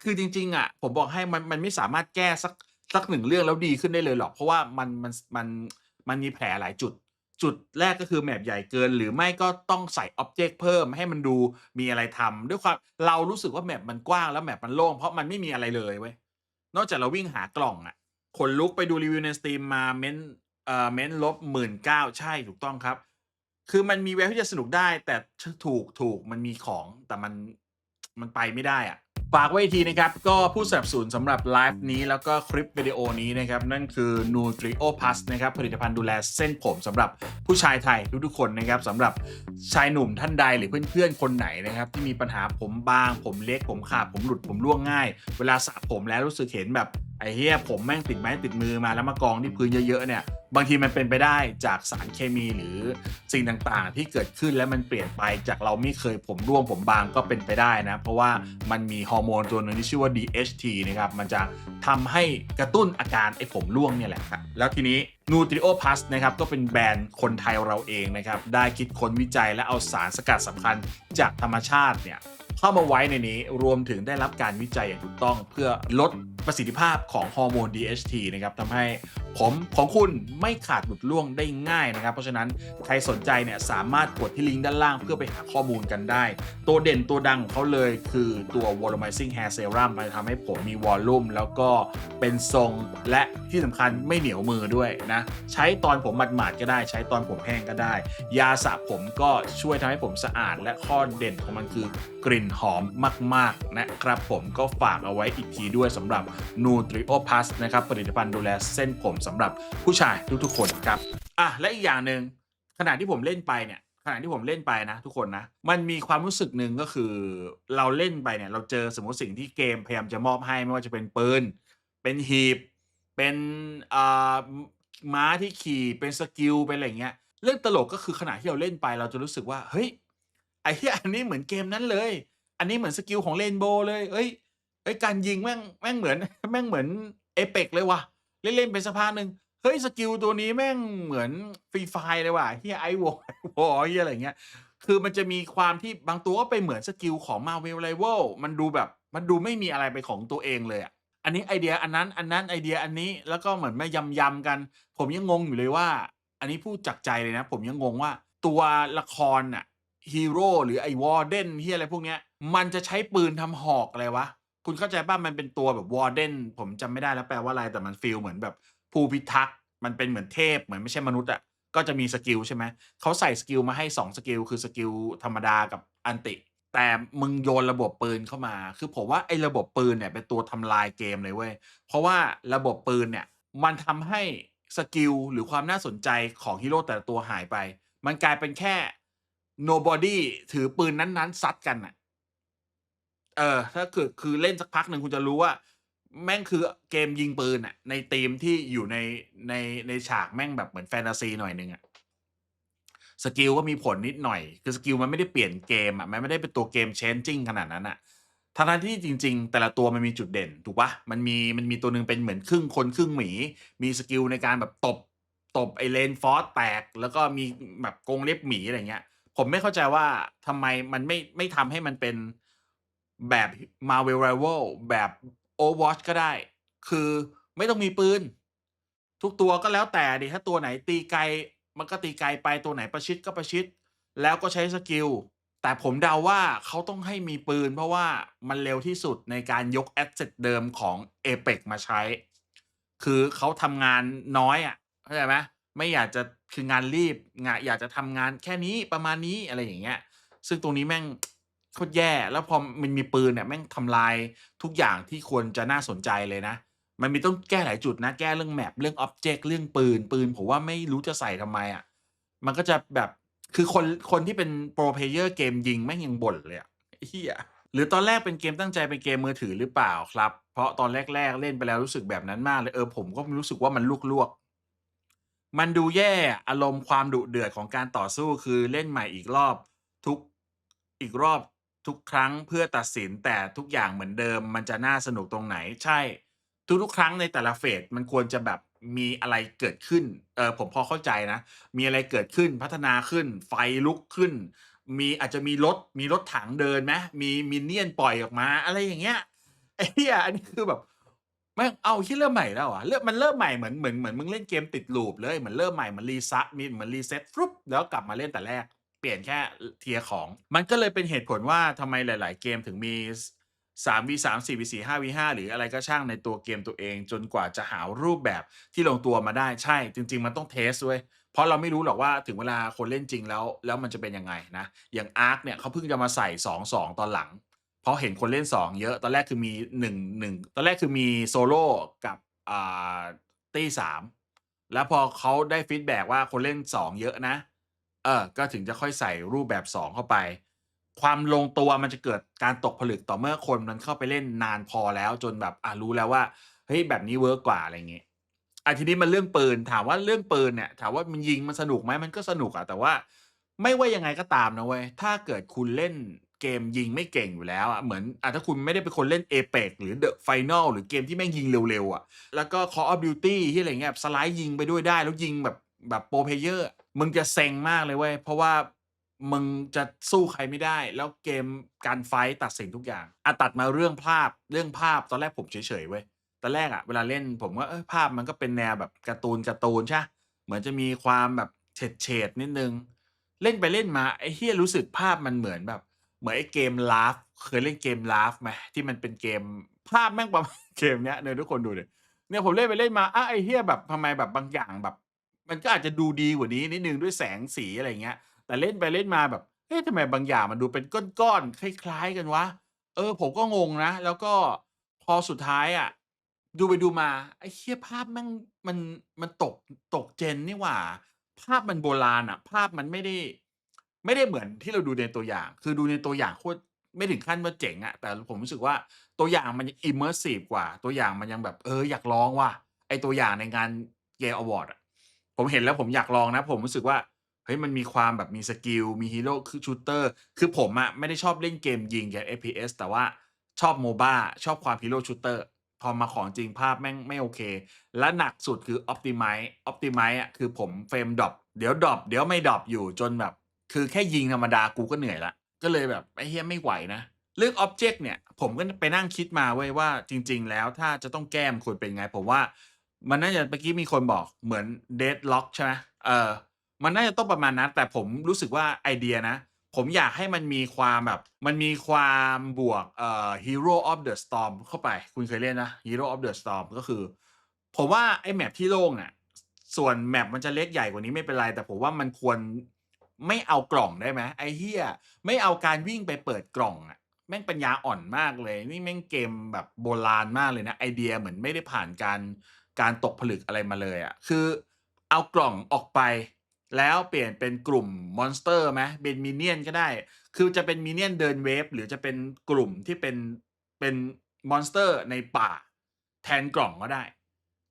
คือจริงๆผมบอกให้มันไม่สามารถแก้สักหนึ่งเรื่องแล้วดีขึ้นได้เลยหรอกเพราะว่ามันมีแผลหลายจุดแรกก็คือแมปใหญ่เกินหรือไม่ก็ต้องใส่อ็อบเจกต์เพิ่มให้มันดูมีอะไรทำด้วยความเรารู้สึกว่าแมปมันกว้างแล้วแมปมันโล่งเพราะมันไม่มีอะไรเลยเว้ยนอกจากเราวิ่งหากล่องขนลุกไปดูรีวิวในสตรีมมาเม้นลบ19,000ใช่ถูกต้องครับคือมันมีแววที่จะสนุกได้แต่ถูกมันมีของแต่มันไปไม่ได้ฝากไว้อีกทีนะครับก็ผู้สนับสนุนสำหรับไลฟ์นี้แล้วก็คลิปวิดีโอนี้นะครับนั่นคือ Nutrio Plus นะครับผลิตภัณฑ์ดูแลเส้นผมสำหรับผู้ชายไทยทุกๆคนนะครับสำหรับชายหนุ่มท่านใดหรือเพื่อนๆคนไหนนะครับที่มีปัญหาผมบางผมเล็กผมขาดผมหลุดผมร่วงง่ายเวลาสระผมแล้วรู้สึกเห็นแบบไอ้เหี้ยผมแม่งติดไม้ติดมือมาแล้วมากองที่พื้นเยอะๆเนี่ยบางทีมันเป็นไปได้จากสารเคมีหรือสิ่งต่างๆที่เกิดขึ้นแล้วมันเปลี่ยนไปจากเราไม่เคยผมร่วงผมบางก็เป็นไปได้นะเพราะว่ามันมีฮอร์โมนตัวนึงที่ชื่อว่า DHT นะครับมันจะทำให้กระตุ้นอาการไอ้ผมร่วงเนี่ยแหละครับแล้วทีนี้ Nutrio Plus นะครับก็เป็นแบรนด์คนไทยเราเองนะครับได้คิดค้นวิจัยและเอาสารสกัดสำคัญจากธรรมชาติเนี่ยเข้ามาไว้ในนี้รวมถึงได้รับการวิจัยอย่างถูกต้องเพื่อลดประสิทธิภาพของฮอร์โมน DHT นะครับทำให้ผมของคุณไม่ขาดหลุดร่วงได้ง่ายนะครับเพราะฉะนั้นใครสนใจเนี่ยสามารถกดที่ลิงก์ด้านล่างเพื่อไปหาข้อมูลกันได้ตัวเด่นตัวดังของเขาเลยคือตัว Volumizing Hair Serum มันทำให้ผมมีวอลลุ่มแล้วก็เป็นทรงและที่สำคัญไม่เหนียวมือด้วยนะใช้ตอนผมหมาดๆก็ได้ใช้ตอนผมแห้งก็ได้ยาสระผมก็ช่วยทำให้ผมสะอาดและข้อเด่นของมันคือกลิ่นหอมมากๆนะครับผมก็ฝากเอาไว้อีกทีด้วยสำหรับ Nutrio Plus นะครับผลิตภัณฑ์ดูแลเส้นผม สำหรับผู้ชายทุกๆคนครับและอีกอย่างหนึ่งขณะที่ผมเล่นไปเนี่ยขณะที่ผมเล่นไปนะทุกคนนะมันมีความรู้สึกหนึ่งก็คือเราเล่นไปเนี่ยเราเจอสมมุติสิ่งที่เกมพยายามจะมอบให้ไม่ว่าจะเป็นปืนเป็นหีบเป็นอ่าม้าที่ขี่เป็นสกิลเป็นอะไรอย่างเงี้ยเรื่องตลกก็คือขณะที่เราเล่นไปเราจะรู้สึกว่าเฮ้ยไอ้เหี้ยอันนี้เหมือนเกมนั้นเลยอันนี้เหมือนสกิลของ Rainbow เลยเฮ้ยการยิงแม่งเหมือนแม่งเหมือน Apex เลยว่ะเล่นๆไปสักพักหนึ่ง เฮ้ยสกิลตัวนี้แม่งเหมือน Free Fire เลยว่ะเหี้ย Ice Wall Ice Wall เหี้ยอะไรอย่างเงี้ยคือมันจะมีความที่บางตัวก็ไปเหมือนสกิลของ Marvel Rivals มันดูแบบมันดูไม่มีอะไรเป็นของตัวเองเลยอะอันนี้ไอเดียอันนั้นอันนั้นไอเดียอันนี้แล้วก็เหมือนมายำๆกันผมยังงงอยู่เลยว่าอันนี้พูดจากใจเลยนะผมยังงงว่าตัวละครน่ะฮีโร่หรือไอ้ Warden เหี้ยอะไรพวกเนี้ยมันจะใช้ปืนทำหอกอะไรวะคุณเข้าใจเปล่ามันเป็นตัวแบบ Warden ผมจำไม่ได้แล้วแปลว่าอะไรแต่มันฟีลเหมือนแบบ ผู้พิทักษ์มันเป็นเหมือนเทพเหมือนไม่ใช่มนุษย์อะก็จะมีสกิลใช่ไหมเขาใส่สกิลมาให้2สกิลคือสกิลธรรมดากับอันติแต่มึงโยนระบบปืนเข้ามาคือผมว่าไอ้ระบบปืนเนี่ยเป็นตัวทำลายเกมเลยเว้ยเพราะว่าระบบปืนเนี่ยมันทำให้สกิลหรือความน่าสนใจของฮีโร่แต่ละตัวหายไปมันกลายเป็นแค่ nobody ถือปืนนั้นๆซัดกันน่ะ ถ้าเกิดคือเล่นสักพักหนึ่งคุณจะรู้ว่าแม่งคือเกมยิงปืนอะในธีมที่อยู่ในในฉากแม่งแบบเหมือนแฟนทาซีหน่อยหนึ่งอะสกิลก็มีผลนิดหน่อยคือสกิลมันไม่ได้เปลี่ยนเกมอะมันไม่ได้เป็นตัวเกม changing ขนาดนั้นน่ะทั้งๆที่จริงๆแต่ละตัวมันมีจุดเด่นถูกเปล่ามันมีตัวหนึ่งเป็นเหมือนครึ่งคนครึ่งหมีมีสกิลในการแบบตบไอ้ Reinforce แตกแล้วก็มีแบบกรงเล็บหมีอะไรอย่างเงี้ย ผมไม่เข้าใจว่าทำไมมันไม่ทำให้มันเป็นแบบ Marvel Rivals แบบ Overwatch ก็ได้ คือไม่ต้องมีปืน ทุกตัวก็แล้วแต่ดิถ้าตัวไหนตีไกลมันก็ตีไกลไปตัวไหนประชิดก็ประชิดแล้วก็ใช้สกิลแต่ผมเดาว่าเขาต้องให้มีปืนเพราะว่ามันเร็วที่สุดในการยกแอสเซตเดิมของ Apex มาใช้คือเขาทำงานน้อยอะเข้าใจไหมไม่อยากจะคืองานรีบอยากจะทำงานแค่นี้ประมาณนี้อะไรอย่างเงี้ยซึ่งตรงนี้แม่งโคตรแย่แล้วพอมันมีปืนเนี่ยแม่งทำลายทุกอย่างที่ควรจะน่าสนใจเลยนะ มันมีต้องแก้หลายจุดนะแก้เรื่อง map เรื่องอ็อบเจกต์เรื่องปืนผมว่าไม่รู้จะใส่ทำไมอะมันก็จะแบบคือคนที่เป็น Pro Player เกมยิงแม่งยังบ่นเลยอะไอ้เหี้ยหรือตอนแรกเป็นเกมตั้งใจเป็นเกมมือถือหรือเปล่าครับเพราะตอนแรกๆเล่นไปแล้วรู้สึกแบบนั้นมากเลยผมก็รู้สึกว่ามันลวกๆมันดูแย่อะอารมณ์ความดุเดือดของการต่อสู้คือเล่นใหม่อีกรอบทุกอีกรอบทุกครั้งเพื่อตัดสินแต่ทุกอย่างเหมือนเดิมมันจะน่าสนุกตรงไหนใช่ ทุกๆครั้งในแต่ละเฟสมันควรจะแบบมีอะไรเกิดขึ้นผมพอเข้าใจนะมีอะไรเกิดขึ้นพัฒนาขึ้นไฟลุกขึ้นอาจจะมีรถถังเดินไหมมี minion ปล่อยออกมาอะไรอย่างเงี้ยไอ้เหี้ยอันนี้คือแบบแม่งอ้าวเหี้ยเริ่มใหม่แล้วเหรอมันเริ่มใหม่เหมือนมึงเล่นเกมติด loop เลยเหมือนเริ่มใหม่เหมือน reset เหมือน reset ฟรึ๊บแล้วกลับมาเล่นแต่แรกเปลี่ยนแค่เทียร์ของมันก็เลยเป็นเหตุผลว่าทำไมหลายๆเกมถึงมี 3v3 4v4 5v5 หรืออะไรก็ช่างในตัวเกมตัวเองจนกว่าจะหารูปแบบที่ลงตัวมาได้ใช่จริงๆมันต้องเทสต์เว้ยเพราะเราไม่รู้หรอกว่าถึงเวลาคนเล่นจริงแล้วมันจะเป็นยังไงนะอย่าง Ark เนี่ยเขาเพิ่งจะมาใส่2-2ตอนหลังเพราะเห็นคนเล่น2เยอะตอนแรกคือมี1ตอนแรกคือมีโซโลกับอ่าตี้3แล้วพอเขาได้ฟีดแบ็กว่าคนเล่น2เยอะนะก็ถึงจะค่อยใส่รูปแบบ2เข้าไป ความลงตัวมันจะเกิดการตกผลึกต่อเมื่อคนมันเข้าไปเล่นนานพอแล้วจนแบบรู้แล้วว่าเฮ้ยแบบนี้เวิร์กกว่าอะไรงี้ทีนี้มันเรื่องปืนถามว่าเรื่องปืนเนี่ยถามว่ามันยิงมันสนุกไหมมันก็สนุกอะแต่ว่าไม่ว่ายังไงก็ตามนะเว้ยถ้าเกิดคุณเล่นเกมยิงไม่เก่งอยู่แล้วอะเหมือนถ้าคุณไม่ได้เป็นคนเล่น Apex หรือ The Final หรือเกมที่แม่งยิงเร็วๆอะแล้วก็ Call of Duty ที่อะไรเงี้ยสไลด์ยิงไปด้วยได้แล้วยิงแบบ Pro Player อะมึงจะเซ็งมากเลยเว้ยเพราะว่า มึงจะสู้ใครไม่ได้แล้วเกมการไฟต์ตัดสินทุกอย่างตัดมาเรื่องภาพตอนแรกผมเฉยๆเว้ยตอนแรกเวลาเล่นผมก็ภาพมันก็เป็นแนวแบบการ์ตูนใช่เหมือนจะมีความแบบเฉดๆนิดหนึ่งเล่นไปเล่นมาไอ้เหี้ยรู้สึกภาพมันเหมือนแบบเหมือนไอ้เกม Raft เคยเล่นเกม Raft ไหมที่มันเป็นเกมภาพแม่งประมาณเกมเนี้ยเนี่ยทุกคนดูดิเนี่ยผมเล่นไปเล่นมาไอ้เหี้ยแบบทำไมแบบบางอย่างแบบมันก็อาจจะดูดีกว่านี้นิดหนึ่งด้วยแสงสีอะไรอย่างเงี้ย แต่เล่นไปเล่นมาแบบเอ๊ะทำไมบางอย่างมันดูเป็นก้อนๆคล้ายๆกันวะผมก็งงนะแล้วก็พอสุดท้าย ดูไปดูมาไอ้เหี้ยภาพแม่งมันมันตก Gen นี่หว่าภาพมันโบราณอะภาพมันไม่ได้เหมือนที่เราดูในตัวอย่าง คือดูในตัวอย่างโคตรไม่ถึงขั้นว่าเจ๋งอะแต่ผมรู้สึกว่าตัวอย่างมันยัง immersive กว่าตัวอย่างมันยังแบบอยากลองว่ะไอ้ตัวอย่างในงาน Game Awards อะผมเห็นแล้วผมอยากลองนะผมรู้สึกว่าเฮ้ยมันมีความแบบมีสกิลมีฮีโร่คือชูตเตอร์คือผมอะไม่ได้ชอบเล่นเกมยิงแบบ FPS แต่ว่าชอบ MOBA ชอบความฮีโร่ชูตเตอร์ พอมาของจริงภาพแม่งไม่โอเค และหนักสุดคือ Optimize Optimize อะคือผมเฟรมดร็อปเดี๋ยวดร็อปเดี๋ยวไม่ดร็อปอยู่จนแบบคือแค่ยิงธรรมดากูก็เหนื่อยแล้วก็เลยแบบไอ้เหี้ยไม่ไหวนะเรื่องอ็อบเจกต์เนี่ยผมก็ไปนั่งคิดมาเว้ยว่าจริงๆแล้วถ้าจะต้องแก้มันควรเป็นไงผมว่ามันน่าจะเมื่อกี้มีคนบอกเหมือน Deadlock ใช่ไหมเออมันน่าจะต้องประมาณนั้นแต่ผมรู้สึกว่าไอเดียนะ ผมอยากให้มันมีความแบบมันมีความบวกHero of the Storm เข้าไปคุณเคยเล่นนะ Hero of the Storm ก็คือผมว่าไอ้ map ที่โล่งอะส่วน map มันจะเล็กใหญ่กว่านี้ไม่เป็นไรแต่ผมว่ามันควรไม่เอากล่องได้ไหมไอ้เหี้ยไม่เอาการวิ่งไปเปิดกล่องอะแม่งปัญญาอ่อนมากเลยนี่แม่งเกมแบบโบราณมากเลยนะไอเดียเหมือนไม่ได้ผ่านการตกผลึกอะไรมาเลยอะคือเอากล่องออกไป แล้วเปลี่ยนเป็นกลุ่มมอนสเตอร์ไหมเป็น Minion ก็ได้ คือจะเป็น Minion เดินเวฟหรือจะเป็นกลุ่มที่เป็นมอนสเตอร์ในป่าแทนกล่องก็ได้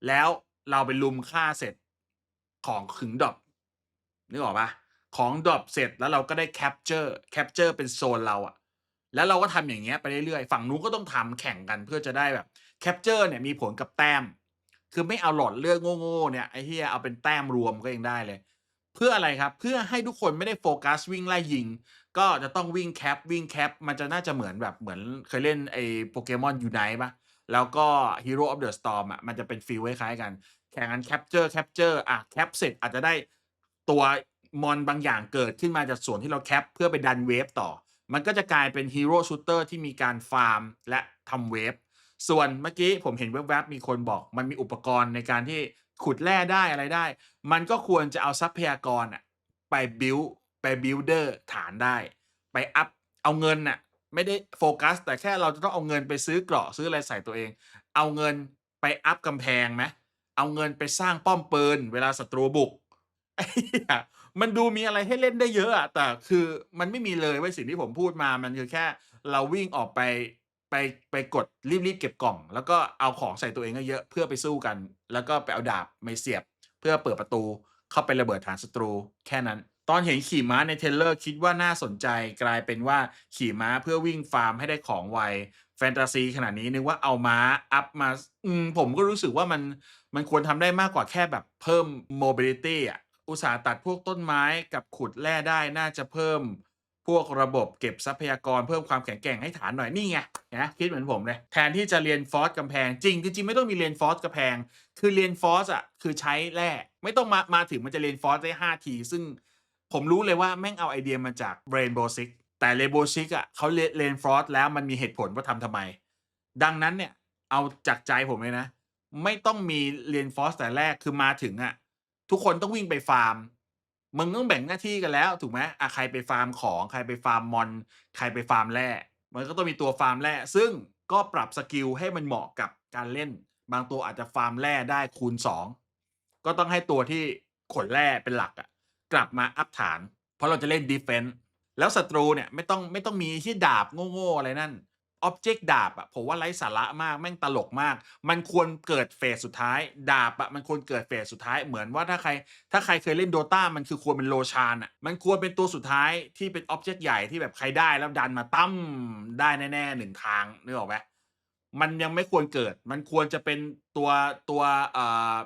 แล้วเราไปรุมฆ่าเสร็จของถึงดรอปนึกออกเปล่าของดรอปเสร็จแล้วเราก็ได้แคปเจอร์เป็นโซนเราอะแล้วเราก็ทำอย่างเงี้ยไปเรื่อยๆฝั่งนู้นก็ต้องทำแข่งกันเพื่อจะได้แบบแคปเจอร์เนี่ยมีผลกับแต้มคือไม่เอาหลอดเลือดโง่ๆเนี่ยไอ้เหี้ยเอาเป็นแต้มรวมก็ยังได้เลย เพื่ออะไรครับเพื่อให้ทุกคนไม่ได้โฟกัสวิ่งไล่ยิงก็จะต้องวิ่งแคปมันจะน่าจะเหมือนแบบเหมือนเคยเล่นไอ้ Pokemon Unite เปล่าแล้วก็ Hero of the Storm อะมันจะเป็นฟีลคล้ายๆกันแข่งกันแคปเจอร์แคปเสร็จอาจจะได้ตัวมอนบางอย่างเกิดขึ้นมาจากส่วนที่เราแคปเพื่อไปดันเวฟต่อมันก็จะกลายเป็น Hero Shooter ที่มีการฟาร์มและทำเวฟ ส่วนเมื่อกี้ผมเห็นแวบๆมีคนบอกมันมีอุปกรณ์ในการที่ขุดแร่ได้อะไรได้ มันก็ควรจะเอาทรัพยากรอะไปbuilder ฐานได้ไปอัปเอาเงินน่ะไม่ได้โฟกัสแต่แค่เราจะต้องเอาเงินไปซื้อเกราะซื้ออะไรใส่ตัวเองเอาเงินไปอัปกำแพงไหมเอาเงินไปสร้างป้อมปืนเวลาศัตรูบุกไอ้เหี้ยมันดูมีอะไรให้เล่นได้เยอะอะแต่คือมันไม่มีเลยเว้ยสิ่งที่ผมพูดมามันคือแค่เราวิ่งออกไปไปกดรีบๆเก็บกล่องแล้วก็เอาของใส่ตัวเองเยอะๆเพื่อไปสู้กันแล้วก็ไปเอาดาบไปเสียบ เพื่อเปิดประตูเข้าไประเบิดฐานศัตรูแค่นั้น ตอนเห็นขี่ม้าใน Trailer คิดว่าน่าสนใจกลายเป็นว่าขี่ม้าเพื่อวิ่งฟาร์มให้ได้ของไวแฟนตาซีขนาดนี้นึกว่าเอาม้าอัปมาผมก็รู้สึกว่ามันควรทำได้มากกว่าแค่แบบเพิ่ม mobility อะอุตส่าห์ตัดพวกต้นไม้กับขุดแร่ได้น่าจะเพิ่มพวกระบบเก็บทรัพยากรเพิ่มความแข็งแกร่งให้ฐานหน่อยนี่ไงเห็นไหมคิดเหมือนผมเลยแทนที่จะ reinforce กำแพงจริงๆไม่ต้องมี reinforce กำแพง คือ reinforce อะคือใช้แร่ไม่ต้องมาถึงมันจะ reinforce ได้5ทีซึ่งผมรู้เลยว่าแม่งเอาไอเดียมาจาก Rainbow Six แต่ Rainbow Six อะเขาreinforce แล้วมันมีเหตุผลว่าทำทำไมดังนั้นเนี่ยเอาจากใจผมเลยนะไม่ต้องมี reinforce แต่แรกคือมาถึงอะทุกคนต้องวิ่งไปฟาร์มมึงต้องแบ่งหน้าที่กันแล้วถูกไหมใครไปฟาร์มของใครไปฟาร์มมอนใครไปฟาร์มแร่มันก็ต้องมีตัวฟาร์มแร่ซึ่งก็ปรับสกิลให้มันเหมาะกับการเล่น บางตัวอาจจะฟาร์มแร่ได้คูณ2ก็ต้องให้ตัวที่ขนแร่เป็นหลักอะกลับมาอัปฐานเพราะเราจะเล่น Defense แล้วศัตรูเนี่ยไม่ต้องมีที่ดาบโง่ๆอะไรนั่นอ็อบเจกต์ดาบอะผมว่าไร้สาระมากแม่งตลกมากมันควรเกิดเฟสสุดท้ายดาบอะมันควรเกิดเฟสสุดท้ายเหมือนว่าถ้าใครเคยเล่น Dota มันคือควรเป็น Roshan อะมันควรเป็นตัวสุดท้ายที่เป็นอ็อบเจกต์ใหญ่ที่แบบใครได้แล้วดันมาตั้มได้แน่ๆ1ทางนึกออกไหม มันยังไม่ควรเกิด มันควรจะเป็นตัวอ่า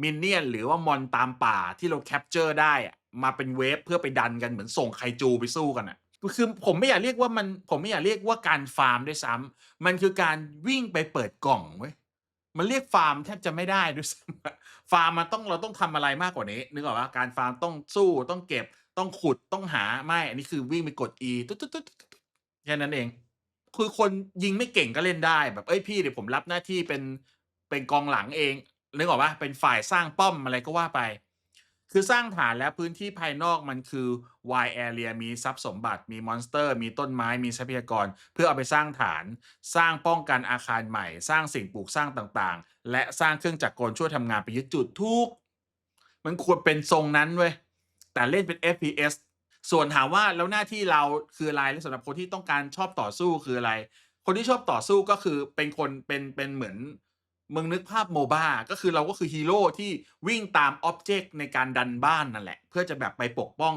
minion หรือว่ามอนตามป่าที่เราแคปเจอร์ได้อะมาเป็นเวฟเพื่อไปดันกันเหมือนส่งไคจูไปสู้กันน่ะคือผมไม่อยากเรียกว่าผมไม่อยากเรียกว่าการฟาร์มด้วยซ้ำมันคือการวิ่งไปเปิดกล่องเว้ยมันเรียกฟาร์มแทบจะไม่ได้ด้วยซ้ำอะฟาร์มมันต้องเราต้องทำอะไรมากกว่านี้นึกออกเปล่าการฟาร์มต้องสู้ต้องเก็บต้องขุดต้องหาไม่อันนี้คือวิ่งไปกด E แค่นั้นเอง คือคนยิงไม่เก่งก็เล่นได้แบบเอ้ยพี่เดี๋ยวผมรับหน้าที่เป็นกองหลังเองนึกออกเปล่าเป็นฝ่ายสร้างป้อมอะไรก็ว่าไป คือสร้างฐานและพื้นที่ภายนอกมันคือ wide area มีทรัพย์สมบัติมีมอนสเตอร์มีต้นไม้มีทรัพยากรเพื่อเอาไปสร้างฐานสร้างป้องกันอาคารใหม่สร้างสิ่งปลูกสร้างต่างๆและสร้างเครื่องจักรกลช่วยทำงานไปยึดจุดทุกมันควรเป็นทรงนั้นเว้ยแต่เล่นเป็น FPS ส่วนถามว่าแล้วหน้าที่เราคืออะไรและสำหรับคนที่ต้องการชอบต่อสู้คืออะไรคนที่ชอบต่อสู้ก็คือเป็นคนเป็นเหมือนมึงนึกภาพ MOBA ก็คือเราก็คือฮีโร่ที่วิ่งตามอ็อบเจกต์ในการดันบ้านนั่นแหละเพื่อจะแบบไปปกป้อง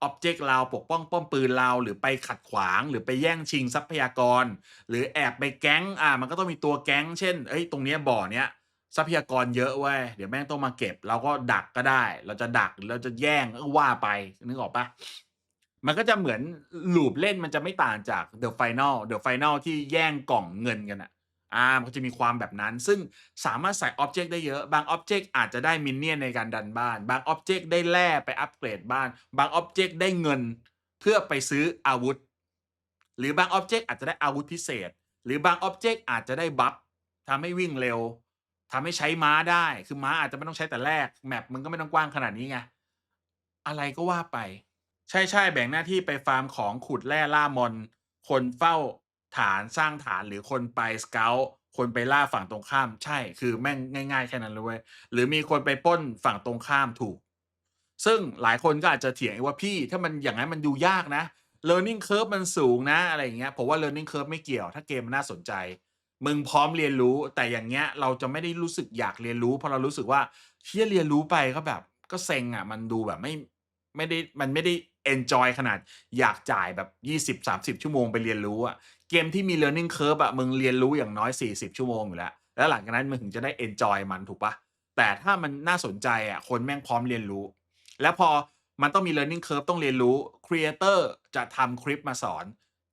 อ็อบเจกต์เราปกป้องป้อมปืนเราหรือไปขัดขวางหรือไปแย่งชิงทรัพยากรหรือแอบไปแก๊งมันก็ต้องมีตัวแก๊งเช่นเฮ้ยตรงเนี้ยบ่อเนี้ยทรัพยากรเยอะเว้ยเดี๋ยวแม่งต้องมาเก็บเราก็ดักก็ได้เราจะดักหรือเราจะแย่งก็ว่าไปนึกออกเปล่ามันก็จะเหมือน loop เล่นมันจะไม่ต่างจาก The Final ที่แย่งกล่องเงินกันน่ะมันก็จะมีความแบบนั้นซึ่งสามารถใส่อ็อบเจกต์ได้เยอะบางอ็อบเจกต์อาจจะได้ minion ในการดันบ้านบางอ็อบเจกต์ได้แร่ไปอัปเกรดบ้านบางอ็อบเจกต์ได้เงินเพื่อไปซื้ออาวุธหรือบางอ็อบเจกต์อาจจะได้อาวุธพิเศษหรือบางอ็อบเจกต์อาจจะได้บัฟทำให้วิ่งเร็วทำให้ใช้ม้าได้คือม้าอาจจะไม่ต้องใช้แต่แรกแมปมันก็ไม่ต้องกว้างขนาดนี้ไงอะไรก็ว่าไป ใช่ๆแบ่งหน้าที่ไปฟาร์มของขุดแร่ล่ามอนคนเฝ้าฐานสร้างฐานหรือคนไปสเกาต์คนไปล่าฝั่งตรงข้ามใช่คือแม่งง่ายๆแค่นั้นเลยเว้ยหรือมีคนไปปล้นฝั่งตรงข้ามถูกซึ่งหลายคนก็อาจจะเถียงว่าพี่ถ้ามันอย่างงั้นมันดูยากนะ learning curve มันสูงนะอะไรอย่างเงี้ยผมว่า learning curve ไม่เกี่ยวถ้าเกมมันน่าสนใจมึงพร้อมเรียนรู้แต่อย่างเงี้ยเราจะไม่ได้รู้สึกอยากเรียนรู้เพราะเรารู้สึกว่าเชี่ยเรียนรู้ไปก็แบบก็เซ็งอะมันดูแบบไม่ได้มันไม่ได้เอนจอยขนาดอยากจ่ายแบบ20-30ชั่วโมงไปเรียนรู้อะเกมที่มี learning curve อะมึงเรียนรู้อย่างน้อย40ชั่วโมงอยู่แล้วหลังจากนั้นมึงถึงจะได้เอนจอยมันถูกเปล่าแต่ถ้ามันน่าสนใจอะคนแม่งพร้อมเรียนรู้แล้วพอมันต้องมี learning curve ต้องเรียนรู้ครีเอเตอร์จะทำคลิปมาสอน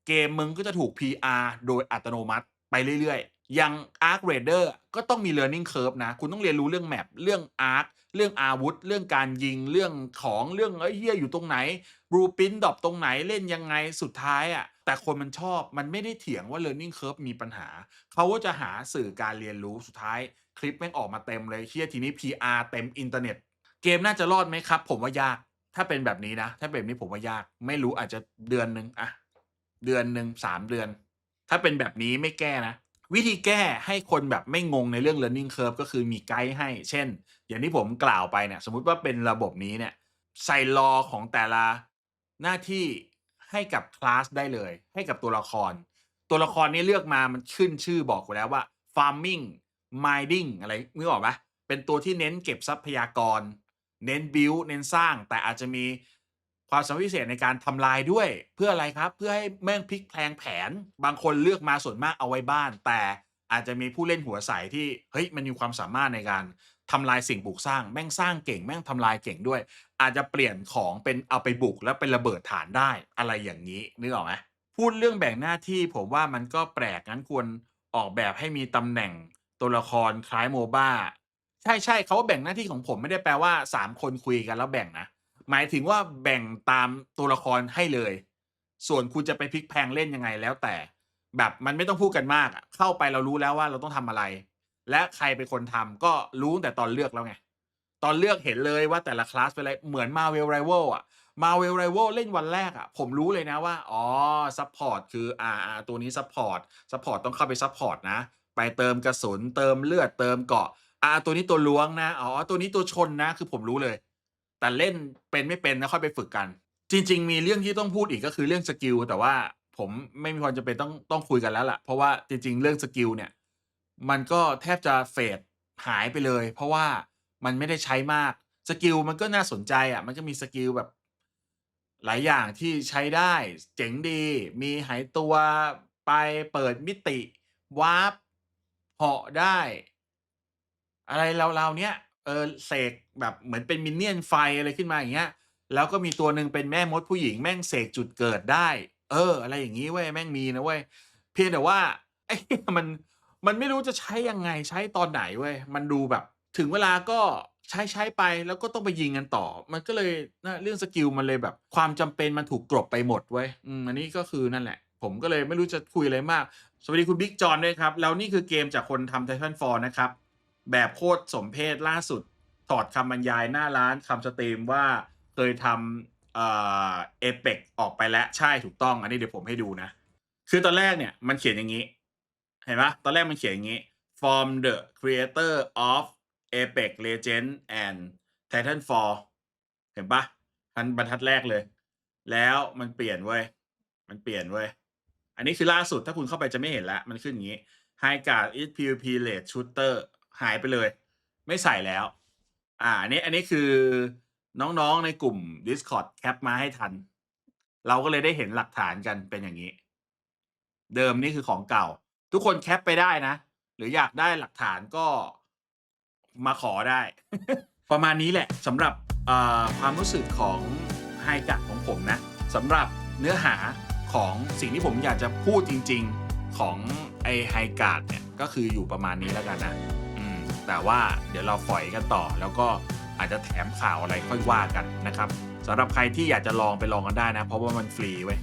เกมมึงก็จะถูก PR โดยอัตโนมัติไปเรื่อยๆอย่าง Arc Raider ก็ต้องมี learning curve นะคุณต้องเรียนรู้เรื่อง map เรื่อง Arc เรื่องอาวุธเรื่องการยิงเรื่องของเรื่องเฮ้ยเหี้ยอยู่ตรงไหน Blueprint ดร็อปตรงไหนเล่นยังไงสุดท้ายอะแต่คนมันชอบมันไม่ได้เถียงว่า learning curve มีปัญหาเขาก็จะหาสื่อการเรียนรู้สุดท้ายคลิปแม่งออกมาเต็มเลยเหี้ยทีนี้ PR เต็มอินเทอร์เน็ตเกมน่าจะรอดไหมครับผมว่ายากถ้าเป็นแบบนี้นะถ้าเป็นแบบนี้ผมว่ายากไม่รู้อาจจะเดือนหนึ่งอะเดือนหนึ่ง3เดือนถ้าเป็นแบบนี้ไม่แก้นะ วิธีแก้ให้คนแบบไม่งงในเรื่อง learning curve ก็คือมีไกด์ให้ เช่น อย่างที่ผมกล่าวไปเนี่ยสมมุติว่าเป็นระบบนี้เนี่ยใส่ lore ของแต่ละหน้าที่ให้กับคลาสได้เลย ให้กับตัวละคร ตัวละครนี้เลือกมามันขึ้นชื่อบอกอยู่แล้วว่า farming mining อะไรนึกออกไหมเป็นตัวที่เน้นเก็บทรัพยากร เน้น build เน้นสร้าง แต่อาจจะมีความสามารถพิเศษในการทำลายด้วยเพื่ออะไรครับเพื่อให้แม่งพลิกแพลงแผนบางคนเลือกมาส่วนมากเอาไว้บ้านแต่อาจจะมีผู้เล่นหัวใสที่เฮ้ยมันมีความสามารถในการทำลายสิ่งปลูกสร้างแม่งสร้างเก่งแม่งทำลายเก่งด้วยอาจจะเปลี่ยนของเป็นเอาไปบุกแล้วเป็นระเบิดฐานได้อะไรอย่างนี้นึกออกไหมพูดเรื่องแบ่งหน้าที่ผมว่ามันก็แปลกงั้นควรออกแบบให้มีตำแหน่งตัวละครคล้ายโมบ้า ใช่ๆเขาว่าแบ่งหน้าที่ของผมไม่ได้แปลว่า3คนคุยกันแล้วแบ่งนะหมายถึงว่าแบ่งตามตัวละครให้เลยส่วนคุณจะไปพลิกแพลงเล่นยังไงแล้วแต่แบบมันไม่ต้องพูดกันมากอะเข้าไปเรารู้แล้วว่าเราต้องทำอะไรและใครเป็นคนทำก็รู้ตั้งแต่ตอนเลือกแล้วไงตอนเลือกเห็นเลยว่าแต่ละคลาสเป็นอะไรเหมือน Marvel Rivals อะ Marvel Rivals เล่นวันแรกอะผมรู้เลยนะว่าอ๋อซัปพอร์ตคือตัวนี้ซัปพอร์ตต้องเข้าไปซัปพอร์ตนะไปเติมกระสุนเติมเลือดเติมเกราะ ตัวนี้ตัวล้วงนะอ๋อตัวนี้ตัวชนนะคือผมรู้เลยแต่เล่นเป็นไม่เป็นแล้วค่อยไปฝึกกันจริงๆมีเรื่องที่ต้องพูดอีกก็คือเรื่องสกิลแต่ว่าผมไม่มีความจำเป็นต้องคุยกันแล้วล่ะเพราะว่าจริงๆเรื่องสกิลเนี่ยมันก็แทบจะเฟดหายไปเลยเพราะว่ามันไม่ได้ใช้มากสกิลมันก็น่าสนใจอะมันก็มีสกิลแบบหลายอย่างที่ใช้ได้เจ๋งดีมีหายตัวไปเปิดมิติวาร์ปเหาะได้ อะไรราวๆเนี้ยเสกแบบเหมือนเป็น minion ไฟอะไรขึ้นมาอย่างเงี้ยแล้วก็มีตัวหนึ่งเป็นแม่มดผู้หญิงแม่งเสกจุดเกิดได้อะไรอย่างงี้เว้ยแม่งมีนะเว้ยเพียงแต่ว่าไอ้เหี้ยมันไม่รู้จะใช้ยังไงใช้ตอนไหนเว้ยมันดูแบบถึงเวลาก็ใช้ไปแล้วก็ต้องไปยิงกันต่อมันก็เลยเรื่องสกิลมันเลยแบบความจำเป็นมันถูกกลบไปหมดเว้ยอันนี้ก็คือนั่นแหละผมก็เลยไม่รู้จะคุยอะไรมากสวัสดีคุณบิ๊กจอห์นด้วยครับแล้วนี่คือเกมจากคนทำ Titanfall นะครับ แบบโคตรสมเพศล่าสุด ถอดคำบรรยายหน้าร้านคำสตรีมว่าเคยทำApex ออกไปแล้วใช่ถูกต้องอันนี้เดี๋ยวผมให้ดูนะคือตอนแรกเนี่ยมันเขียนอย่างนี้เห็นปะตอนแรกมันเขียนอย่างนี้ from the creator of Apex Legends and Titanfall เห็นปะทันบรรทัดแรกเลยแล้วมันเปลี่ยนเว้ยอันนี้คือล่าสุดถ้าคุณเข้าไปจะไม่เห็นแล้วมันขึ้นอย่างนี้ High Guard is PvP Rate Shooter หายไปเลยไม่ใส่แล้วอันนี้คือน้องๆในกลุ่ม Discord แคปมาให้ทันเราก็เลยได้เห็นหลักฐานกันเป็นอย่างนี้เดิมนี่คือของเก่าทุกคนแคปไปได้นะหรืออยากได้หลักฐานก็มาขอได้ ประมาณนี้แหละสำหรับความรู้สึกของไฮกัดของผมนะสำหรับเนื้อหาของสิ่งที่ผมอยากจะพูดจริงๆของไอไฮการ์ดเนี่ยก็คืออยู่ประมาณนี้แล้วกันนะแต่ว่าเดี๋ยวเราฝอยกันต่อแล้วก็อาจจะแถมข่าวอะไรค่อยว่ากันนะครับสำหรับใครที่อยากจะลองไปลองกันได้นะเพราะว่ามันฟรีเว้ย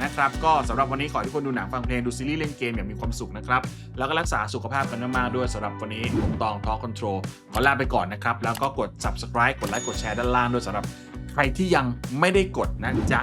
นะครับก็สำหรับวันนี้ขอให้ทุกคนดูหนังฟังเพลงดูซีรีส์เล่นเกมอย่างมีความสุขนะครับแล้วก็รักษาสุขภาพกันมากๆด้วยสำหรับวันนี้ผมตองทอล์คคอนโทรลขอลาไปก่อนนะครับแล้วก็กด Subscribe กดไลค์กดแชร์ด้านล่างด้วยสำหรับใครที่ยังไม่ได้กดนะจ๊ะ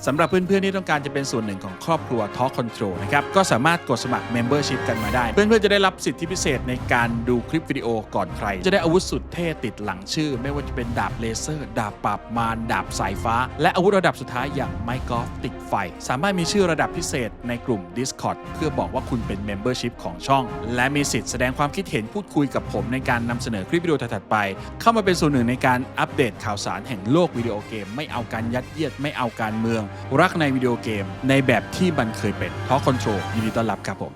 สำหรับเพื่อนๆที่ต้องการจะเป็นส่วนหนึ่งของครอบครัว Talk Control นะครับก็สามารถกดสมัคร Membership กันมาได้เพื่อนๆจะได้รับสิทธิพิเศษในการดูคลิปวิดีโอก่อนใครจะได้อาวุธสุดเท่ติดหลังชื่อไม่ว่าจะเป็นดาบเลเซอร์ดาบปราบมารดาบสายฟ้าและอาวุธระดับสุดท้ายอย่างไม้กอล์ฟติดไฟสามารถมีชื่อระดับพิเศษในกลุ่ม Discord เพื่อบอกว่าคุณเป็น Membership ของช่องและมีสิทธิ์แสดงความคิดเห็นพูดคุยกับผมในการนำเสนอคลิปวิดีโอถัดไปเข้ามาเป็นส่วนหนึ่งในการอัปเดตข่าวสารแห่งโลกวิดีโอเกมไม่เอาการยัดเยียดไม่เอาการเมืองรักในวิดีโอเกมในแบบที่มันเคยเป็น Talk Control ยินดีต้อนรับครับผม